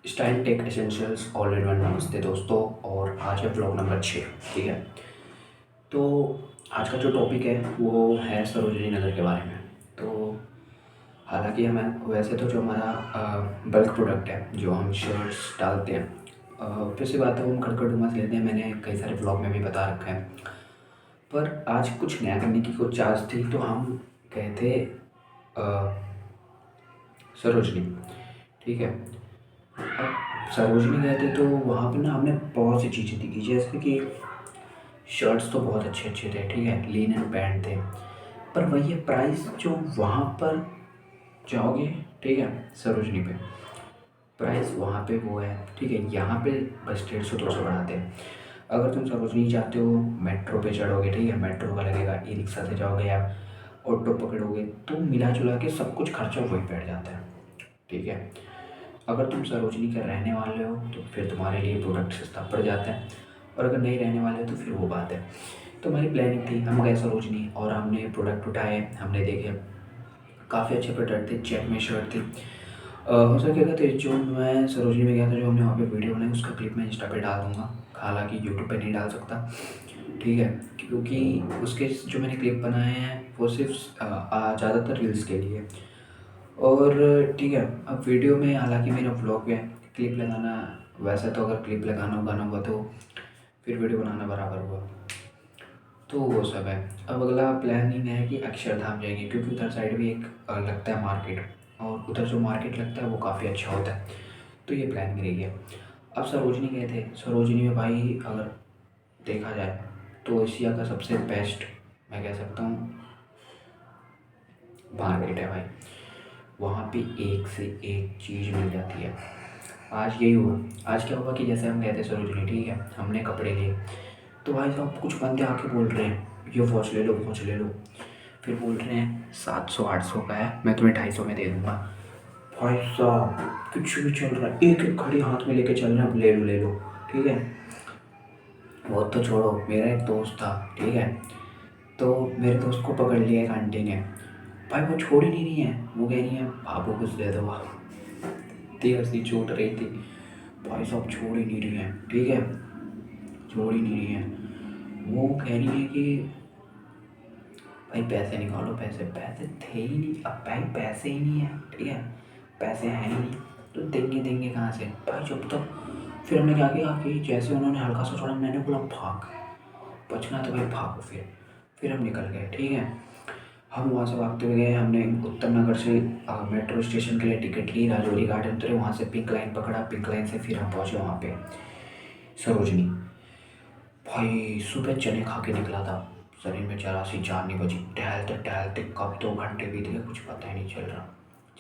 Style tech essentials all in one. नमस्ते दोस्तों, और आज है ब्लॉग नंबर 6। ठीक है, तो आज का जो टॉपिक है वो है सरोजनी नगर के बारे में। तो हालांकि हमें वैसे तो जो हमारा बल्क प्रोडक्ट है, जो हम शर्ट्स डालते हैं, फिर से बात है वो हम खड़खड़ डुमा से लेते हैं। मैंने कई सारे ब्लॉग में भी बता रखा है, पर आज कुछ नया करने की कुछ चार्ज थी, तो हम गए थे सरोजनी। ठीक है, अब सरोजनी गए थे तो वहाँ पे ना हमने बहुत सी चीज़ें दिखी, जैसे कि शर्ट्स तो बहुत अच्छे अच्छे थे। ठीक है, लिनन पैंट थे, पर वही है प्राइस जो वहाँ पर जाओगे। ठीक है, सरोजनी पे प्राइस वहाँ पे वो है। ठीक है, यहाँ पे बस 150-200 बढ़ाते हैं। अगर तुम सरोजनी जाते हो, मेट्रो पे चढ़ोगे, ठीक है, मेट्रो का लगेगा, ई रिक्शा से जाओगे या ऑटो पकड़ोगे, तो मिला जुला के सब कुछ खर्चा वही बैठ जाता है। ठीक है, अगर तुम सरोजनी के रहने वाले हो तो फिर तुम्हारे लिए प्रोडक्ट सस्ता पड़ जाता है, और अगर नहीं रहने वाले हो तो फिर वो बात है। तो हमारी प्लानिंग थी, हम गए सरोजनी और हमने प्रोडक्ट उठाए, हमने देखे काफ़ी अच्छे प्रोडक्ट थे। चेक में शर्ट थी। हो सकेगा तो जो मैं सरोजनी में गया था, जो हमने वहाँ पे वीडियो बनाई, उसका क्लिप मैं इंस्टा पे डाल दूँगा। हालांकि यूट्यूब पे नहीं डाल सकता, ठीक है, क्योंकि उसके जो मैंने क्लिप बनाए हैं वो सिर्फ ज़्यादातर रील्स के लिए। और ठीक है, अब वीडियो में हालांकि मेरा व्लॉग है, क्लिप लगाना, वैसे तो अगर क्लिप लगाना होगा तो फिर वीडियो बनाना बराबर हुआ। तो वो सब है। अब अगला प्लानिंग है कि अक्षरधाम जाएंगे, क्योंकि उधर साइड भी एक लगता है मार्केट, और उधर जो मार्केट लगता है वो काफ़ी अच्छा होता है। तो ये प्लानिंग रही है। अब सरोजनी गए थे, सरोजनी में भाई अगर देखा जाए तो एशिया का सबसे बेस्ट मैं कह सकता हूँ मार्केट है भाई। वहाँ पे एक से एक चीज़ मिल जाती है। आज यही हुआ। आज क्या हुआ कि जैसे हम गए थे सरोजनी, ठीक है, हमने कपड़े लिए, तो भाई साहब कुछ बंदे आके बोल रहे हैं ये वॉच ले लो, वॉच ले लो। फिर बोल रहे हैं 700-800 का है, मैं तुम्हें 250 में दे दूँगा। भाई साहब कुछ भी चल रहा है, एक एक घड़ी हाथ में लेके चल रहे हैं, अब ले लो ले लो। ठीक है, वो तो छोड़ो, मेरा एक दोस्त था, ठीक है, तो मेरे दोस्त को पकड़ लिया एक आंटी ने। भाई वो छोड़ ही नहीं रही है, वो कह रही है बाबू कुछ दे दो। इतनी हंसी छूट रही थी, भाई साहब छोड़ ही नहीं रही है। ठीक है, छोड़ ही नहीं रही है। वो कह रही है कि भाई पैसे निकालो, पैसे पैसे थे ही नहीं, अब भाई पैसे ही नहीं है। ठीक है, पैसे हैं ही नहीं, तो देंगे देंगे कहाँ से भाई जब तक। फिर हमने क्या किया कि जैसे उन्होंने हल्का सा छोड़ा, मैंने बोला भाग, बचना तो भाई भागो। फिर हम निकल गए। ठीक है, हम वहाँ से भागते हुए गए। हमने उत्तम नगर से मेट्रो स्टेशन के लिए टिकट ली, राजौरी गार्डन उतरे, वहाँ से पिंक लाइन पकड़ा, पिंक लाइन से फिर हम पहुँचे वहाँ पे सरोजनी। भाई सुबह चने खा के निकला था, शरीर में जरा सी जान नहीं बची। टहलते टहलते कब 2 घंटे बीत गए कुछ पता ही नहीं चल रहा।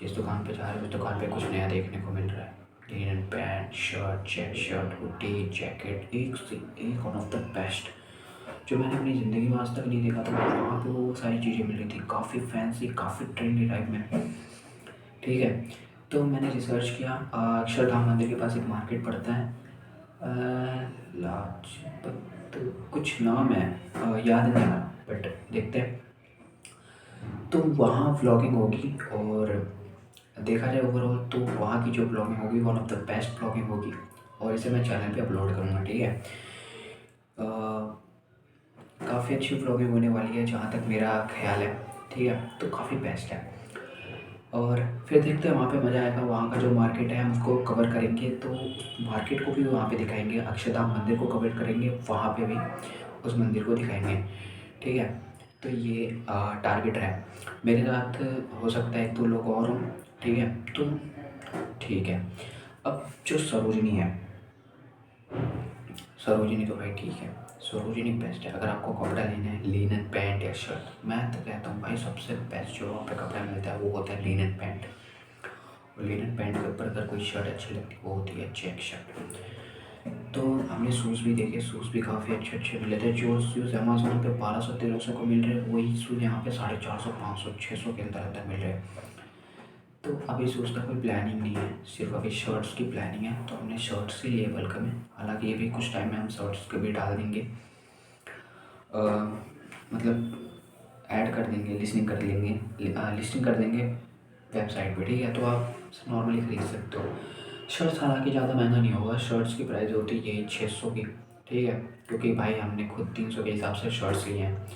जिस दुकान पे जा रहे हैं उस दुकान पे कुछ नया देखने को मिल रहा है। Linen pant, shirt, check shirt, hoodie, jacket, एक से एक वन ऑफ द बेस्ट, जो मैंने अपनी ज़िंदगी में आज तक नहीं देखा था। वहाँ पे वो सारी चीज़ें मिल रही थी, काफ़ी फैंसी, काफ़ी ट्रेंडी टाइप में। ठीक है, तो मैंने रिसर्च किया। अक्षरधाम मंदिर के पास एक मार्केट पड़ता है, लाजपत कुछ नाम है, याद नहीं आ रहा, बट देखते हैं। तो वहाँ व्लॉगिंग होगी, और देखा जाए ओवरऑल तो वहाँ की जो ब्लॉगिंग होगी one of the best blogging होगी, और इसे मैं चैनल पे अपलोड करूँगा। ठीक है, काफ़ी अच्छी व्लॉगिंग होने वाली है जहाँ तक मेरा ख्याल है। ठीक है, तो काफ़ी बेस्ट है। और फिर देखते हैं वहाँ पे मज़ा आएगा। वहाँ का जो मार्केट है हम उसको कवर करेंगे, तो उस मार्केट को भी वहाँ पे दिखाएंगे, अक्षरधाम मंदिर को कवर करेंगे, वहाँ पे भी उस मंदिर को दिखाएंगे। ठीक है, तो ये टारगेट है। मेरे साथ हो सकता है 1-2 लोग और हों। ठीक है, तो ठीक है। अब जो सरोजनी है, सरोजिनी तो भाई ठीक है, सरोजिनी बेस्ट है। अगर आपको कपड़ा लेना है, लिनन पैंट या शर्ट, मैं तो कहता हूँ भाई सबसे बेस्ट जो वहाँ पे कपड़ा मिलता है वो होता है लिनन पैंट। और लिनन पैंट के ऊपर अगर कोई शर्ट अच्छी लगती है वो होती है चेक शर्ट। तो हमने शूज़ भी देखे, शूज़ भी काफ़ी अच्छे अच्छे मिले थे। जो शूज़ अमेज़ोन पे 1200-1300 को मिल रहे हैं, वही शूज़ यहाँ पे 450, 500, 600 के अंदर अंदर मिल रहे हैं। तो अभी शूज़ का कोई प्लानिंग नहीं है, सिर्फ अभी शर्ट्स की प्लानिंग है। तो हमने शर्ट्स ही लिए बल्क में। हालांकि ये भी कुछ टाइम में हम शर्ट्स को भी डाल देंगे, मतलब ऐड कर देंगे, लिस्टिंग कर लेंगे, लिस्टिंग कर देंगे वेबसाइट पे। ठीक है, तो आप नॉर्मली खरीद सकते हो। शर्ट्स हालांकि ज़्यादा महंगा नहीं होगा, शर्ट्स की प्राइस होती है यही 600 की, ठीक है। क्योंकि भाई हमने खुद 300 के हिसाब से शर्ट्स लिए हैं,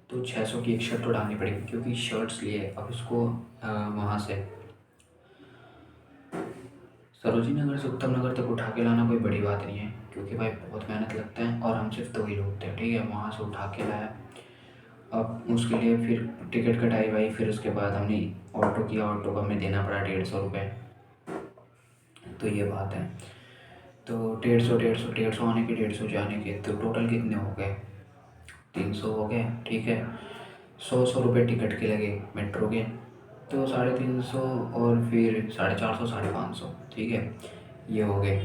तो 600 की एक शर्ट तो डालनी पड़ेगी, क्योंकि शर्ट्स लिए अब इसको वहाँ से सरोजिनी नगर से उत्तम नगर तक उठा के लाना कोई बड़ी बात नहीं है, क्योंकि भाई बहुत मेहनत लगता है और हम सिर्फ 2 ही लोग थे, ठीक है। वहाँ से उठा के लाया, अब उसके लिए फिर टिकट कटाई भाई, फिर उसके बाद हमने ऑटो किया, ऑटो का हमें देना पड़ा 150 रुपये। तो ये बात है, तो 150 आने के 150 जाने के, तो टोटल कितने हो गए, 300 हो गए, ठीक है। 100 रुपये टिकट के लगे मेट्रो के, तो 350 और फिर 450, 550, ठीक है, ये हो गए।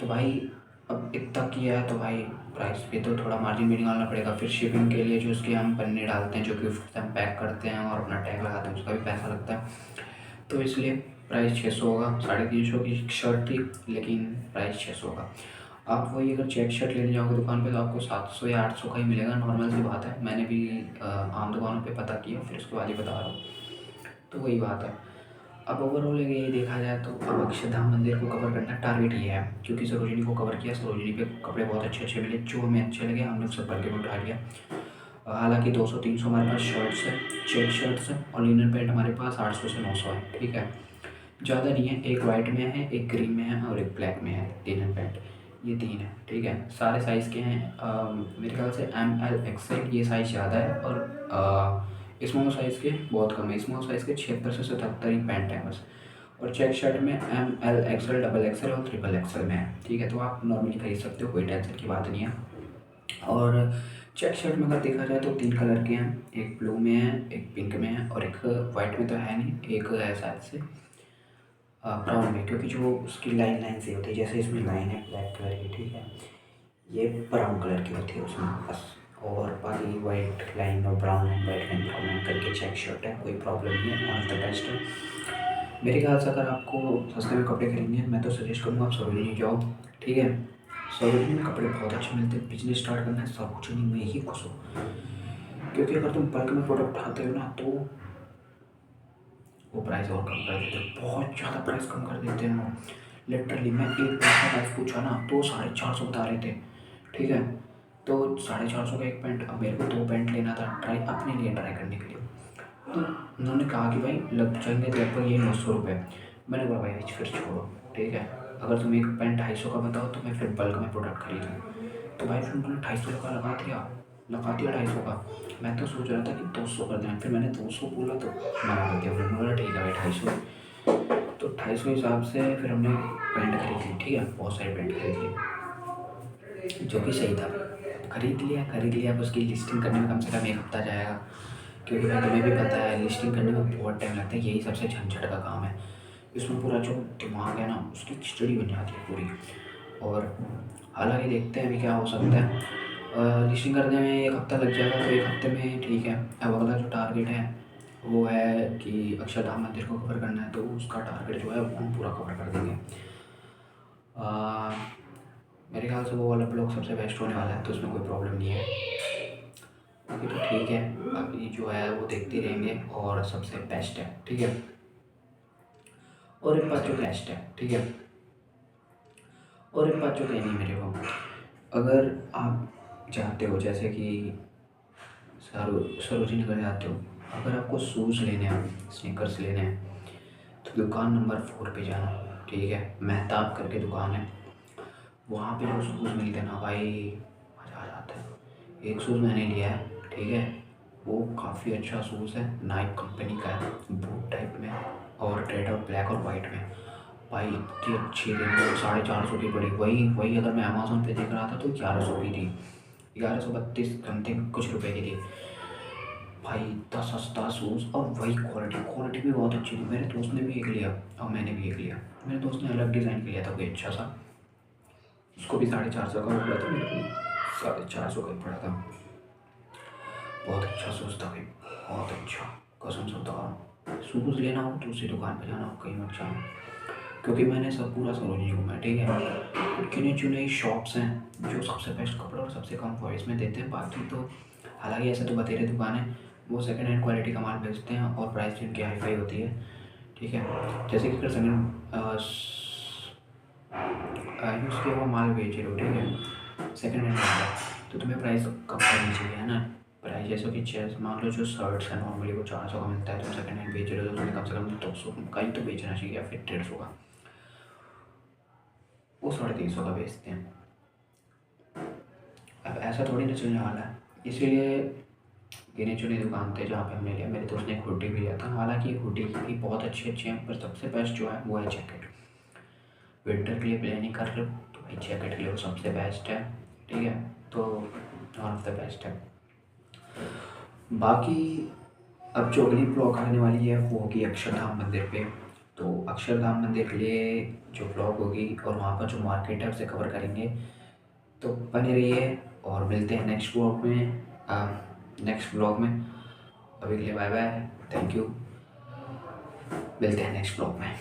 तो भाई अब इतना किया है तो भाई प्राइस पे तो थोड़ा मार्जिन भी निकालना पड़ेगा। फिर शिपिंग के लिए जो उसके हम पन्ने डालते हैं, जो गिफ्ट हम पैक करते हैं और अपना टैग लगाते हैं, उसका भी पैसा लगता है। तो इसलिए प्राइस 600 होगा। 350 की शर्ट थी, लेकिन प्राइस 600 होगा। आप वही अगर चेक शर्ट लेने जाओगे दुकान पे तो आपको 700 या 800 का ही मिलेगा, नॉर्मल सी बात है। मैंने भी आम दुकानों पे पता किया, फिर उसके बाद ही बता रहा हूँ। तो वही बात है। अब ओवरऑल अगर ये देखा जाए तो अब अक्षरधाम मंदिर को कवर करना टारगेट ये है, क्योंकि सरोजिनी को कवर किया, सरोजिनी पे कपड़े बहुत अच्छे अच्छे मिले, जो हमें अच्छे लगे हमने उससे बल्कि में उठा लिया। हालांकि 200-300 हमारे पास शर्ट्स है, चेक शर्ट्स हैं, और लिनन पैंट हमारे पास 800 से 900 है, ठीक है। ज़्यादा नहीं है, एक वाइट में है, एक ग्रीन में है और एक ब्लैक में है लिनन पैंट, ये 3 है, ठीक है। सारे साइज़ के हैं, मेरे ख्याल से ML XL ये साइज़ ज़्यादा है, और स्मॉल साइज़ के बहुत कम है। स्मॉल साइज़ के 76 से 77 ही पैंट है बस। और चेक शर्ट में ML XL XXL और XXL में है, ठीक है। तो आप नॉर्मली खरीद सकते हो, कोई टेंशन की बात नहीं है। और चेक शर्ट में अगर देखा जाए तो 3 कलर के हैं, एक ब्लू में है, एक पिंक में है और एक वाइट में तो है नहीं, एक है शायद से ब्राउन में, क्योंकि जो उसकी लाइन लाइन से होती है, जैसे इसमें लाइन है ब्लैक कलर की, ठीक है, ये ब्राउन कलर की होती है उसमें बस। और बाकी वाइट लाइन और brown line, white line brown line करके चेक शर्ट है, कोई प्रॉब्लम नहीं है, वन ऑफ द बेस्ट है मेरे ख्याल से। अगर आपको सस्ते में कपड़े खरीदने हैं, मैं तो सजेस्ट करूँगा आप सरोजिनी जाओ, ठीक है। सरोजिनी में कपड़े बहुत अच्छे मिलते हैं, बिजनेस स्टार्ट करना है सरोजिनी में ही घुसो, क्योंकि अगर तुम बल्क में प्रोडक्ट उठाते हो ना, तो वो प्राइस और कम कर देते हैं, बहुत ज़्यादा प्राइस कम कर देते हैं वो। लिटरली मैं एक पैंट का प्राइस पूछा ना तो 450 बता रहे थे, ठीक है। तो 450 का एक पैंट, अब मेरे को 2 पैंट लेना था ट्राई अपने लिए, ट्राई करने के लिए। तो उन्होंने कहा कि भाई लग जाएंगे लगभग ये 900 रुपये। मैंने बोला भाई फिर छोड़ो, ठीक है, अगर तुम एक पैंट 250 का बताओ तो मैं फिर बल्क में प्रोडक्ट खरीदूँ। तो भाई फिर उन्होंने 250 का लगा दिया 250 का। मैं तो सोच रहा था कि 200 कर दें, फिर मैंने 200 बोला तो मना कर दिया, फिर बोला ठीक है भाई 250। तो 250 के हिसाब से फिर हमने पैंट खरीद ली, ठीक है, बहुत सारे पैंट खरीद लिए, जो कि सही था। खरीद लिया, अब उसकी लिस्टिंग करने में कम से कम 1 हफ्ता जाएगा, क्योंकि भाई तुम्हें भी पता है लिस्टिंग करने में बहुत टाइम लगता है, यही सबसे झंझट का काम है। इसमें पूरा जो दिमाग है ना उसकी खिचड़ी बन जाती है पूरी। और हालांकि देखते हैं अभी क्या हो सकता है, लिस्टिंग करने में 1 हफ्ता लग जाएगा, तो 1 हफ्ते में ठीक है। अब अगला जो टारगेट है वो है कि अक्षरधाम मंदिर को कवर करना है, तो उसका टारगेट जो है वो हम पूरा कवर कर देंगे। मेरे ख्याल से वो वाला ब्लॉग सबसे बेस्ट होने वाला है, तो उसमें कोई प्रॉब्लम नहीं है। बाकी तो ठीक है, बाकी जो है वो देखते रहेंगे, और सबसे बेस्ट है, ठीक है। और एक बात जो बेस्ट है, ठीक है, और एक बात जो कहनी है मेरे को, अगर आप जाते हो जैसे कि सरोजिनी नगर जाते हो, अगर आपको शूज़ लेने हैं, स्नीकर्स लेने हैं, तो दुकान नंबर 4 पे जाना, ठीक है। मेहताब करके दुकान है, वहाँ पे जो शूज़ मिलते हैं ना भाई, मज़ा आ जाता है। एक शूज़ मैंने लिया है, ठीक है, वो काफ़ी अच्छा शूज़ है, नाइक कंपनी का है, बूट टाइप में, और रेड और ब्लैक और वाइट में। भाई इतनी अच्छी थी, 450 की पड़ी। वही अगर मैं अमेज़न पे देख रहा था तो 1100 की थी, 1132 समथिंग कुछ रुपए की थी। भाई इतना सस्ता शूज़ और वही क्वालिटी भी बहुत अच्छी थी। मेरे दोस्त ने भी एक लिया और मैंने भी एक लिया। मेरे दोस्त ने अलग डिज़ाइन का लिया था कोई अच्छा सा, उसको भी 450 का पड़ा था, मेरे को 450 का ही पड़ा था। बहुत अच्छा शूज़ था भाई, बहुत अच्छा, कसम से बता रहा हूँ। शूज़ लेना हो तो उसी दुकान पर जाना हो, कहीं मत जाना, क्योंकि मैंने सब पूरा सरोजिनी घूमा, ठीक है। गिने चुने शॉप्स हैं जो सबसे बेस्ट कपड़े और सबसे कम प्राइस में देते हैं। बाकी तो हालांकि ऐसे तो बतेरे दुकान है, वो सेकंड हैंड क्वालिटी का माल बेचते हैं और प्राइस भी उनकी हाई फाई होती है, ठीक है। जैसे कि अगर सेकंड यूज़ किया हुआ माल बेच रहे हो, ठीक है, सेकंड हैंड माल है, तो तुम्हें प्राइस कम करनी चाहिए, है ना। प्राइस जैसे कि चेस मान लो, जो शर्ट्स है नॉर्मली वो 400 का मिलता है, तुम सेकंड हैंड बेच रहे हो तो तुम्हें कम से कम 200 का ही तो बेचना चाहिए, या फिर 150 का। वो 350 का बेचते हैं। अब ऐसा थोड़ी ना चलने वाला है, इसीलिए गिने चुनी दुकान थे जहाँ पे हमने लिया। मेरे दोस्त ने एक हुडी भी लिया था, हालांकि हुडी भी बहुत अच्छे अच्छे हैं, पर सबसे बेस्ट जो है वो है जैकेट। विंटर के लिए प्लानिंग कर रहे हो तो भाई जैकेट के लिए वो सबसे बेस्ट है, ठीक है, तो वन ऑफ द बेस्ट है। बाकी अब जो अगली ब्लॉग आने वाली है वो होगी अक्षरधाम मंदिर पे। तो अक्षरधाम मंदिर के लिए जो ब्लॉग होगी और वहाँ पर जो मार्केट है उसे कवर करेंगे, तो बने रहिए और मिलते हैं नेक्स्ट ब्लॉग में। अभी के लिए बाय बाय, थैंक यू, मिलते हैं नेक्स्ट ब्लॉग में।